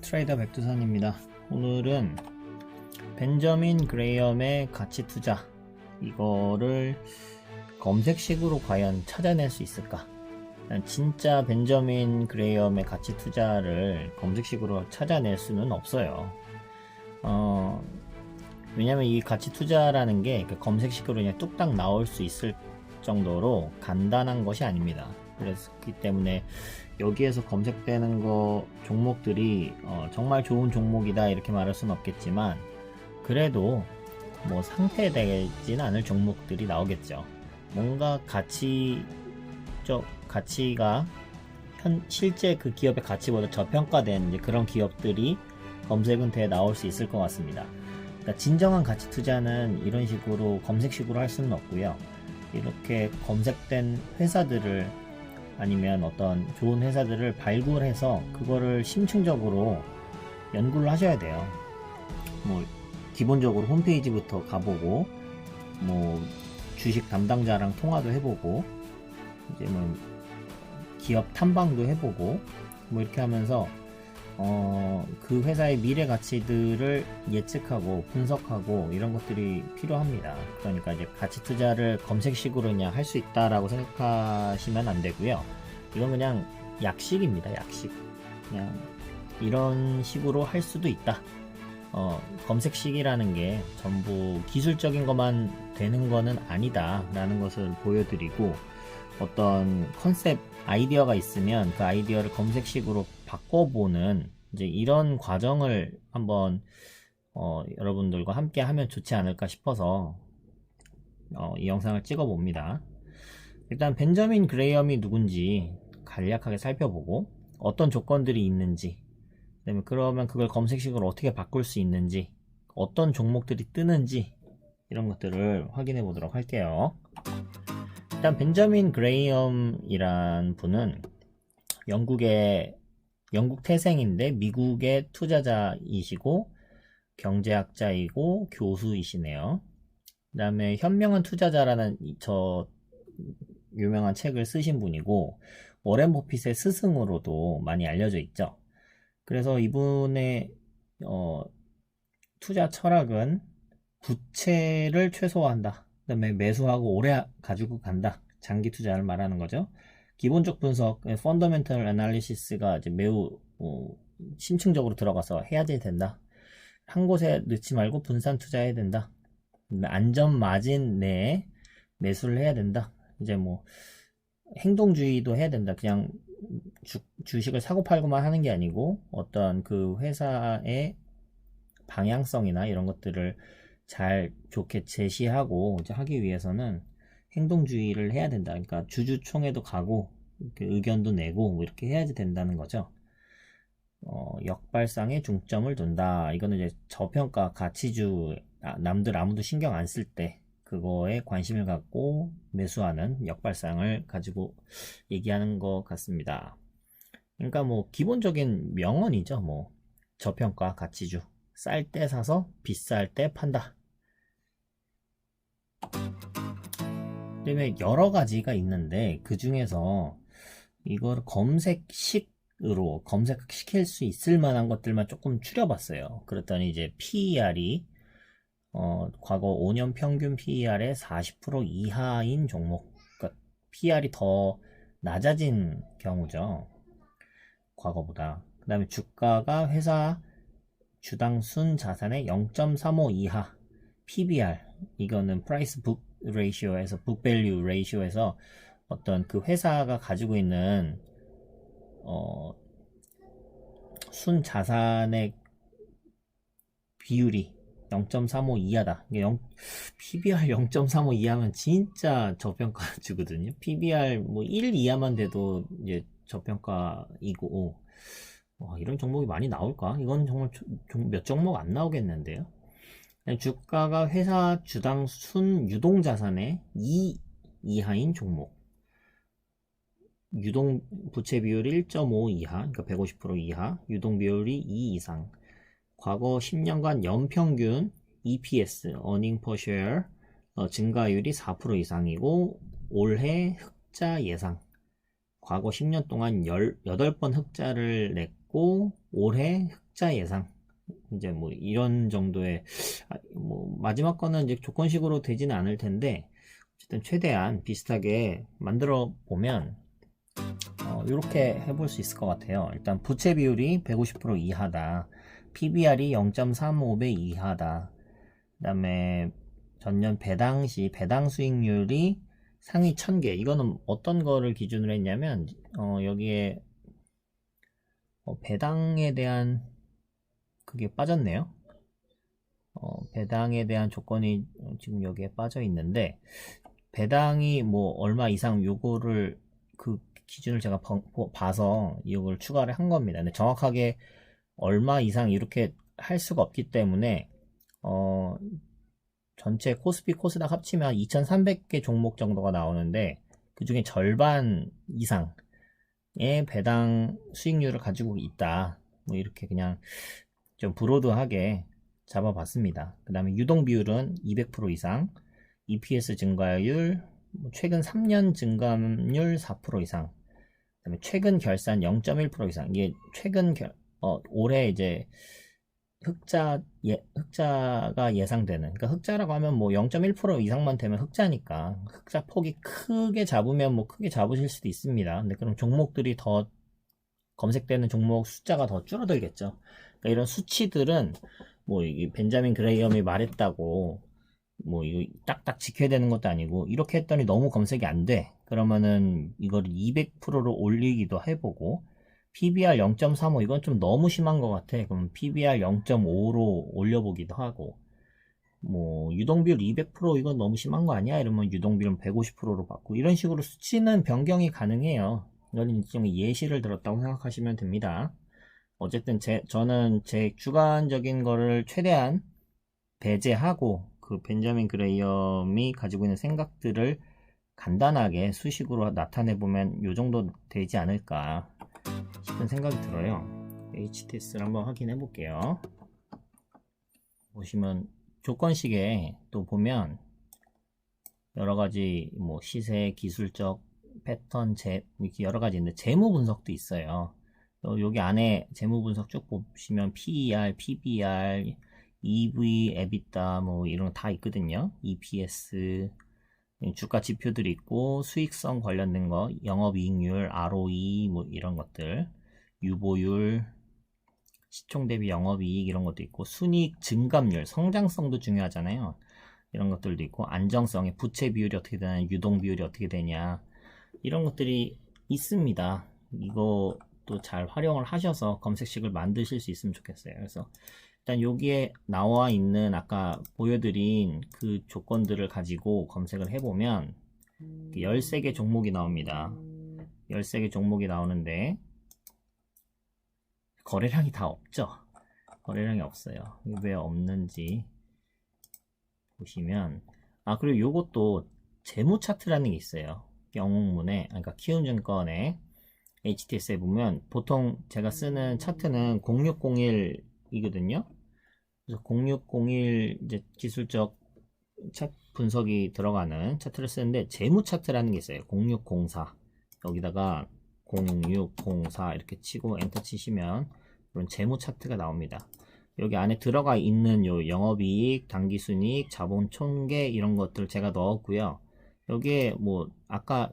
트레이더 백두산입니다. 오늘은 벤저민 그레이엄의 가치 투자 이거를 검색식으로 과연 찾아낼 수 있을까? 진짜 벤저민 그레이엄의 가치 투자를 검색식으로 찾아낼 수는 없어요. 왜냐면 이 가치 투자라는 게 검색식으로 그냥 뚝딱 나올 수 있을 정도로 간단한 것이 아닙니다. 그렇기 때문에 여기에서 검색되는 종목들이 정말 좋은 종목이다 이렇게 말할 수는 없겠지만, 그래도 뭐 상폐되진 않을 종목들이 나오겠죠. 뭔가 가치가 실제 그 기업의 가치보다 저평가된 이제 그런 기업들이 검색은 돼 나올 수 있을 것 같습니다. 그러니까 진정한 가치 투자는 이런 식으로 검색식으로 할 수는 없고요. 이렇게 검색된 회사들을, 아니면 어떤 좋은 회사들을 발굴해서 그거를 심층적으로 연구를 하셔야 돼요. 뭐 기본적으로 홈페이지부터 가보고, 뭐 주식 담당자랑 통화도 해보고, 이제 뭐 기업 탐방도 해보고, 뭐 이렇게 하면서 그 회사의 미래 가치들을 예측하고 분석하고 이런 것들이 필요합니다. 그러니까 이제 가치 투자를 검색식으로 그냥 할 수 있다라고 생각하시면 안 되고요. 이건 그냥 약식입니다. 약식. 그냥 이런 식으로 할 수도 있다. 검색식이라는 게 전부 기술적인 것만 되는 거는 아니다 라는 것을 보여드리고, 어떤 컨셉 아이디어가 있으면 그 아이디어를 검색식으로 바꿔보는 이제 이런 과정을 한번 여러분들과 함께 하면 좋지 않을까 싶어서 이 영상을 찍어 봅니다. 일단 벤저민 그레이엄이 누군지 간략하게 살펴보고, 어떤 조건들이 있는지, 그러면 그걸 검색식으로 어떻게 바꿀 수 있는지, 어떤 종목들이 뜨는지, 이런 것들을 확인해 보도록 할게요. 일단 벤저민 그레이엄이란 분은 영국 태생인데 미국의 투자자이시고 경제학자이고 교수이시네요. 그 다음에 현명한 투자자라는 저 유명한 책을 쓰신 분이고, 워렌 버핏의 스승으로도 많이 알려져 있죠. 그래서 이분의 투자 철학은 부채를 최소화한다, 그 다음에 매수하고 오래 가지고 간다, 장기 투자를 말하는 거죠. 기본적 분석, 펀더멘털 애널리시스가 이제 매우 심층적으로 들어가서 해야 된다. 한 곳에 넣지 말고 분산 투자해야 된다. 안전 마진 내에 매수를 해야 된다. 이제 뭐 행동주의도 해야 된다. 그냥 주식을 사고 팔고만 하는 게 아니고, 어떤 그 회사의 방향성이나 이런 것들을 잘 좋게 제시하고 이제 하기 위해서는 행동주의를 해야 된다. 그러니까 주주총회도 가고 의견도 내고 뭐 이렇게 해야지 된다는 거죠. 역발상에 중점을 둔다. 이거는 이제 저평가 가치주, 남들 아무도 신경 안 쓸 때 그거에 관심을 갖고 매수하는 역발상을 가지고 얘기하는 것 같습니다. 그러니까 뭐 기본적인 명언이죠. 뭐 저평가 가치주, 쌀 때 사서 비쌀 때 판다. 그다음에 여러 가지가 있는데, 그 중에서 이걸 검색식으로 검색시킬 수 있을 만한 것들만 조금 추려봤어요. 그랬더니 이제 PER이 과거 5년 평균 PER의 40% 이하인 종목, 그러니까 PER이 더 낮아진 경우죠, 과거보다. 그 다음에 주가가 회사 주당 순 자산의 0.35 이하, PBR, 이거는 프라이스 북 레이시오에서, 북 밸류 레이시오에서 어떤 그 회사가 가지고 있는 순 자산의 비율이 0.35 이하다. PBR 0.35 이하면 진짜 저평가주거든요. PBR 뭐 1 이하만 돼도 이제 저평가이고, 이런 종목이 많이 나올까? 이건 정말 몇 종목 안 나오겠는데요. 주가가 회사 주당 순 유동자산의 2 이하인 종목, 유동 부채 비율 1.5 이하, 그러니까 150% 이하, 유동 비율이 2 이상, 과거 10년간 연평균 EPS, earning per share 증가율이 4% 이상이고, 올해 흑자 예상, 과거 10년 동안 18번 흑자를 냈고 올해 흑자 예상 이제 뭐 이런 정도의 뭐 마지막 거는 이제 조건식으로 되지는 않을 텐데 어쨌든 최대한 비슷하게 만들어 보면 이렇게 해볼 수 있을 것 같아요. 일단 부채 비율이 150% 이하다. PBR이 0.35배 이하다. 그 다음에 전년 배당 시 배당 수익률이 상위 1000개. 이거는 어떤 거를 기준으로 했냐면 여기에 배당에 대한 그게 빠졌네요. 배당에 대한 조건이 지금 여기에 빠져 있는데 배당이 뭐 얼마 이상 요거를 그 기준을 제가 봐서 이걸 추가를 한 겁니다. 근데 정확하게 얼마 이상 이렇게 할 수가 없기 때문에 전체 코스피 코스닥 합치면 2300개 종목 정도가 나오는데 그 중에 절반 이상의 배당 수익률을 가지고 있다. 뭐 이렇게 그냥 좀 브로드하게 잡아봤습니다. 그 다음에 유동 비율은 200% 이상, EPS 증가율, 최근 3년 증감률 4% 이상, 그다음에 최근 결산 0.1% 이상. 이게 최근 올해 이제 흑자가 예상되는. 그러니까 흑자라고 하면 뭐 0.1% 이상만 되면 흑자니까 흑자 폭이 크게 잡으면 뭐 크게 잡으실 수도 있습니다. 근데 그럼 종목들이 더 검색되는 종목 숫자가 더 줄어들겠죠. 그러니까 이런 수치들은 뭐 이 벤자민 그레이엄이 말했다고 뭐 이거 딱딱 지켜야 되는 것도 아니고 이렇게 했더니 너무 검색이 안 돼. 그러면은 이거를 200%로 올리기도 해보고 PBR 0.35 이건 좀 너무 심한 것 같아. 그럼 PBR 0.5로 올려보기도 하고 뭐 유동비율 200% 이건 너무 심한 거 아니야? 이러면 유동비율 150%로 바꾸고 이런 식으로 수치는 변경이 가능해요. 이건 좀 예시를 들었다고 생각하시면 됩니다. 어쨌든 저는 제 주관적인 거를 최대한 배제하고 그 벤자민 그레이엄이 가지고 있는 생각들을 간단하게 수식으로 나타내 보면 요 정도 되지 않을까 싶은 생각이 들어요. HTS를 한번 확인해 볼게요. 보시면 조건식에 또 보면 여러 가지 뭐 시세, 기술적 패턴, 이렇게 여러 가지 있는데 재무 분석도 있어요. 여기 안에 재무 분석 쭉 보시면 PER, PBR, EV, EBITDA 뭐 이런 거 다 있거든요. EPS, 주가 지표들이 있고 수익성 관련된 거, 영업이익률, ROE 뭐 이런 것들, 유보율, 시총 대비 영업이익 이런 것도 있고 순이익 증감률, 성장성도 중요하잖아요. 이런 것들도 있고 안정성의 부채 비율이 어떻게 되냐, 유동 비율이 어떻게 되냐 이런 것들이 있습니다. 이것도 잘 활용을 하셔서 검색식을 만드실 수 있으면 좋겠어요. 그래서 일단 여기에 나와 있는 아까 보여드린 그 조건들을 가지고 검색을 해보면 13개 종목이 나옵니다. 13개 종목이 나오는데 거래량이 다 없죠. 거래량이 없어요. 왜 없는지 보시면 그리고 요것도 재무 차트라는 게 있어요. 영웅문에 그러니까 키움증권의 HTS에 보면 보통 제가 쓰는 차트는 0601이거든요. 그래서 0601 이제 기술적 분석이 들어가는 차트를 쓰는데 재무 차트라는 게 있어요. 0604 여기다가 0604 이렇게 치고 엔터 치시면 이런 재무 차트가 나옵니다. 여기 안에 들어가 있는 요 영업이익, 당기순이익, 자본 총계 이런 것들 제가 넣었고요. 여기에 뭐 아까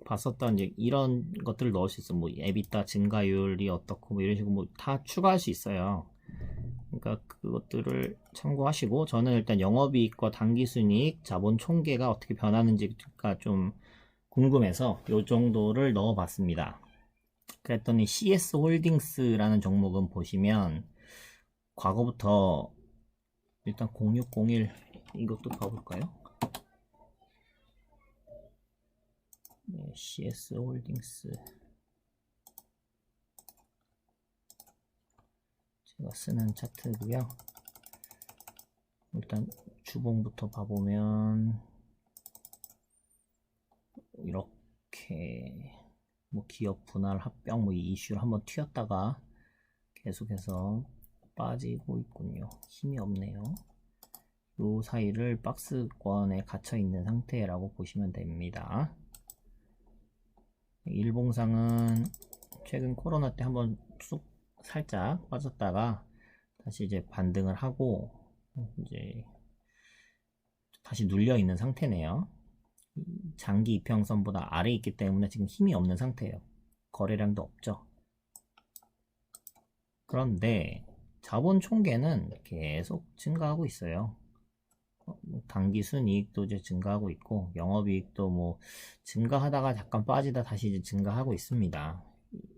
봤었던 이제 이런 것들을 넣을 수 있어. 뭐 에비타 증가율이 어떻고 뭐 이런 식으로 뭐 다 추가할 수 있어요. 그러니까 그것들을 참고하시고 저는 일단 영업이익과 당기순이익, 자본 총계가 어떻게 변하는지가 좀 궁금해서 요 정도를 넣어봤습니다. 그랬더니 CS 홀딩스라는 종목은 보시면 과거부터 일단 0601 이것도 봐볼까요? 네, CS 홀딩스 제가 쓰는 차트고요. 일단 주봉부터 봐보면 이렇게 뭐 기업 분할 합병 뭐 이 이슈를 한번 튀었다가 계속해서 빠지고 있군요. 힘이 없네요. 요 사이를 박스권에 갇혀 있는 상태라고 보시면 됩니다. 일봉상은 최근 코로나 때 한번 쑥 살짝 빠졌다가 다시 이제 반등을 하고 이제 다시 눌려 있는 상태네요. 장기 이평선보다 아래에 있기 때문에 지금 힘이 없는 상태예요. 거래량도 없죠. 그런데 자본 총계는 계속 증가하고 있어요. 당기 순이익도 이제 증가하고 있고 영업이익도 뭐 증가하다가 잠깐 빠지다 다시 이제 증가하고 있습니다.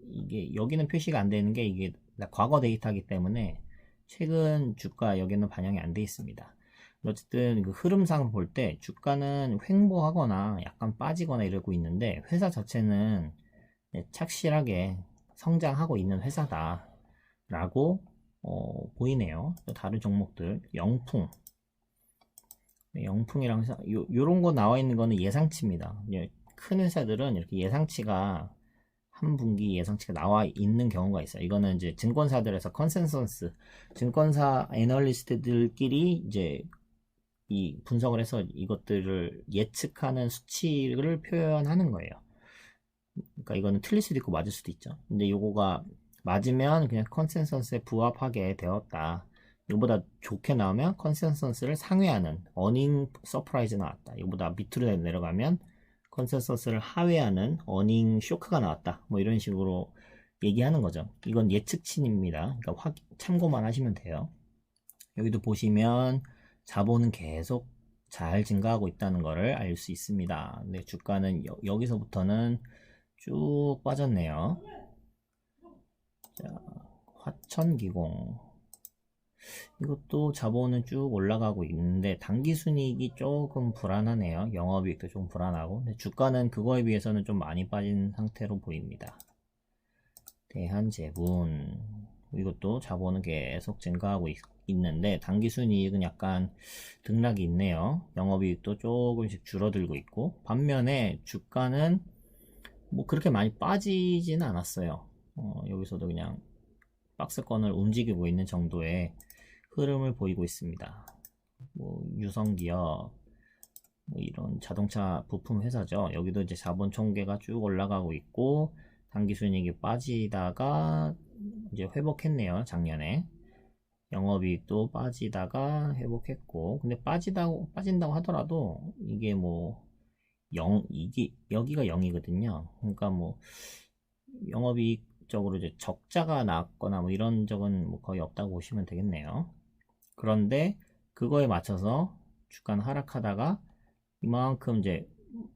이게 여기는 표시가 안 되는 게 이게 과거 데이터이기 때문에 최근 주가 여기는 반영이 안 돼 있습니다. 어쨌든 그 흐름상 볼 때 주가는 횡보하거나 약간 빠지거나 이러고 있는데 회사 자체는 착실하게 성장하고 있는 회사다 라고 보이네요. 또 다른 종목들 영풍, 영풍이랑 회사 요런 거 나와 있는 거는 예상치입니다. 큰 회사들은 이렇게 예상치가 한 분기 예상치가 나와 있는 경우가 있어요. 이거는 이제 증권사들에서 컨센서스, 증권사 애널리스트들끼리 이제 이 분석을 해서 이것들을 예측하는 수치를 표현하는 거예요. 그러니까 이거는 틀릴 수도 있고 맞을 수도 있죠. 근데 요거가 맞으면 그냥 컨센서스에 부합하게 되었다. 이거보다 좋게 나오면 컨센서스를 상회하는 어닝 서프라이즈 나왔다. 이거보다 밑으로 내려가면 컨센서스를 하회하는 어닝 쇼크가 나왔다. 뭐 이런 식으로 얘기하는 거죠. 이건 예측치입니다. 그러니까 참고만 하시면 돼요. 여기도 보시면 자본은 계속 잘 증가하고 있다는 것을 알 수 있습니다. 근데 주가는 여기서부터는 쭉 빠졌네요. 자, 화천기공 이것도 자본은 쭉 올라가고 있는데 당기순이익이 조금 불안하네요. 영업이익도 좀 불안하고 근데 주가는 그거에 비해서는 좀 많이 빠진 상태로 보입니다. 대한제분 이것도 자본은 계속 증가하고 있는데 당기순이익은 약간 등락이 있네요. 영업이익도 조금씩 줄어들고 있고 반면에 주가는 뭐 그렇게 많이 빠지지는 않았어요. 여기서도 그냥 박스권을 움직이고 있는 정도의 흐름을 보이고 있습니다. 뭐 유성기업 뭐 이런 자동차 부품 회사죠. 여기도 이제 자본 총계가 쭉 올라가고 있고 당기순이익이 빠지다가 이제 회복했네요. 작년에 영업이익도 빠지다가 회복했고 근데 빠진다고 하더라도 이게 뭐 여기가 0이거든요. 그러니까 뭐 영업이익적으로 이제 적자가 났거나 뭐 이런 적은 뭐 거의 없다고 보시면 되겠네요. 그런데 그거에 맞춰서 주가는 하락하다가 이만큼 이제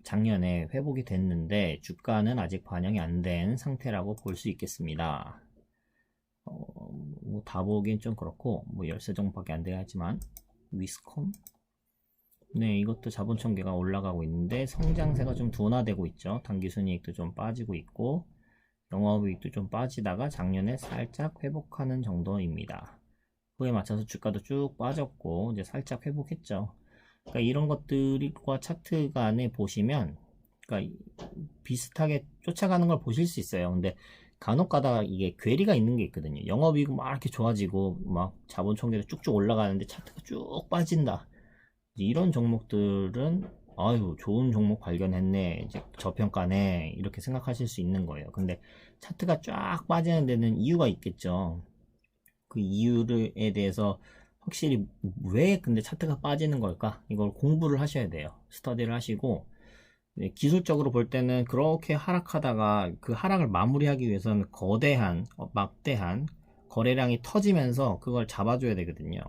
작년에 회복이 됐는데 주가는 아직 반영이 안 된 상태라고 볼 수 있겠습니다. 뭐 다 보기엔 좀 그렇고 뭐 13종밖에 안 돼야 하지만 위스콤 네 이것도 자본 총계가 올라가고 있는데 성장세가 좀 둔화되고 있죠. 당기순이익도 좀 빠지고 있고 영업이익도 좀 빠지다가 작년에 살짝 회복하는 정도입니다. 그에 맞춰서 주가도 쭉 빠졌고 이제 살짝 회복했죠. 그러니까 이런 것들과 차트 간에 보시면 그러니까 비슷하게 쫓아가는 걸 보실 수 있어요. 근데 간혹 가다가 이게 괴리가 있는 게 있거든요. 영업이익 막 이렇게 좋아지고 막 자본 총계도 쭉쭉 올라가는데 차트가 쭉 빠진다. 이런 종목들은 아유 좋은 종목 발견했네 이제 저평가네 이렇게 생각하실 수 있는 거예요. 근데 차트가 쫙 빠지는 데는 이유가 있겠죠. 그 이유에 대해서 확실히 왜 근데 차트가 빠지는 걸까 이걸 공부를 하셔야 돼요. 스터디를 하시고 기술적으로 볼 때는 그렇게 하락하다가 그 하락을 마무리하기 위해서는 거대한 막대한 거래량이 터지면서 그걸 잡아줘야 되거든요.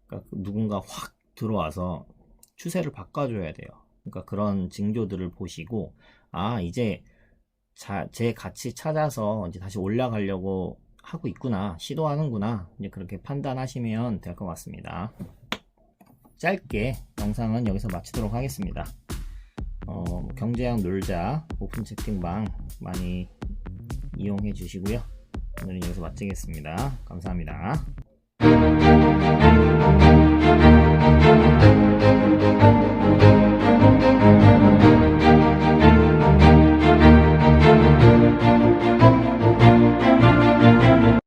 그러니까 누군가 확 들어와서 추세를 바꿔줘야 돼요. 그러니까 그런 징조들을 보시고 아 이제 제 가치 찾아서 이제 다시 올라가려고 하고 있구나 시도하는구나 이제 그렇게 판단하시면 될 것 같습니다. 짧게 영상은 여기서 마치도록 하겠습니다. 경제학 놀자 오픈 채팅방 많이 이용해 주시고요. 오늘은 여기서 마치겠습니다. 감사합니다.